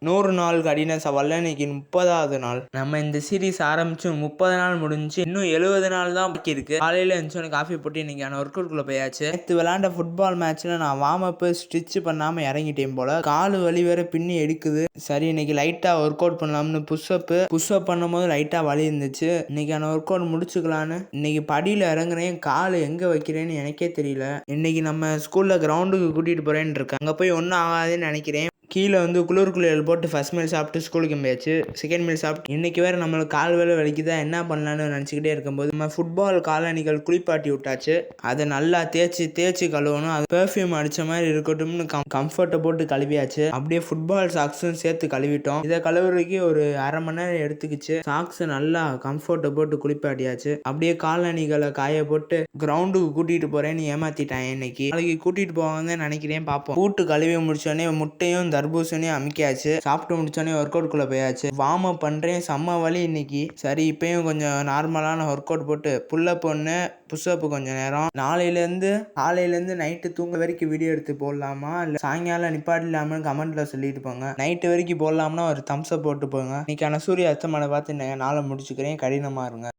100 நாள் கடின சவால்ல இன்னைக்கு 30வது நாள். நம்ம இந்த சீரிஸ் ஆரம்பிச்சு 30 நாள் முடிஞ்சு இன்னும் 70 நாள் தான் பாக்கி இருக்கு. காலையில எழுந்துச்சு காஃபி போட்டு இன்னைக்கான ஒர்க் அவுட்குள்ள போயாச்சு. நேற்று விளையாண்ட ஃபுட்பால் மேட்ச்ல நான் வார்ம் அப் ஸ்டிச் பண்ணாம இறங்கிட்டேன் போல. காலு வலி வேற பின்னி எடுக்குது. சரி இன்னைக்கு லைட்டா ஒர்க் அவுட் பண்ணலாம்னு புஷ்அப் பண்ணும்போது லைட்டா வலி இருந்துச்சு. இன்னைக்கான ஒர்க் அவுட் முடிச்சுக்கலான்னு இன்னைக்கு படியில இறங்குறேன். காலு எங்க வைக்கிறேன்னு எனக்கே தெரியல. இன்னைக்கு நம்ம ஸ்கூல்ல கிரவுண்டுக்கு கூட்டிட்டு போறேன்னு இருக்கேன். அங்க போய் ஒன்றும் ஆகாதுன்னு நினைக்கிறேன். கீழே வந்து குளியல் போட்டு ஃபர்ஸ்ட் மீல் சாப்பிட்டு ஸ்கூலுக்கு போயாச்சு. செகண்ட் மீல் சாப்பிட்டு இன்னைக்கு வேறு நம்மளுக்கு கால் வேலை வலிக்குதா என்ன பண்ணலான்னு நினச்சிக்கிட்டே இருக்கும்போது நம்ம ஃபுட்பால் காலணிகள் குளிப்பாட்டி விட்டாச்சு. அதை நல்லா தேய்ச்சி கழுவணும். அது பெர்ஃப்யூம் அடித்த மாதிரி இருக்கட்டும்னு கம்ஃபர்ட்டை போட்டு கழுவியாச்சு. அப்படியே ஃபுட்பால் சாக்ஸும் சேர்த்து கழுவிட்டோம். இதை கழுவுறதுக்கு ஒரு அரை மணி நேரம் எடுத்துக்கிச்சு. சாக்ஸ் நல்லா கம்ஃபர்ட்டை போட்டு குளிப்பாட்டியாச்சு. அப்படியே காலணிகளை காய போட்டு கிரவுண்டுக்கு கூட்டிகிட்டு போகிறேன்னு ஏமாற்றிட்டான். இன்னைக்கு நாளைக்கு கூட்டிகிட்டு போவாங்கன்னு நினைக்கிறேன். பார்ப்போம். கூட்டு கழுவி முடிச்சோடனே முட்டையும் தர்பூசணியும் அமுக்கியாச்சு. சாப்பிட்டு முடிச்சோடனே ஒர்க் அவுட் குள்ள போயாச்சு. வார்ம் அப் பண்றேன். செம்ம வலி இன்னைக்கு. சரி இப்பயும் கொஞ்சம் நார்மலான ஒர்க் அவுட் போட்டு புல்லப் ஒன்று புஷ்அப் கொஞ்சம் நேரம். காலையிலேருந்து நைட்டு தூங்க வரைக்கும் வீடியோ எடுத்து போடலாமா இல்லை சாயங்காலம் நிப்பாட்டலாமான்னு கமெண்ட்ல சொல்லிட்டு போங்க. நைட்டு வரைக்கும் போடலாம்னா ஒரு தம்ஸ் அப் போட்டு போங்க. இன்னைக்கான சூரிய அஸ்தமனை பார்த்து நாளை முடிச்சுக்கிறேன். கடினமா இருங்க.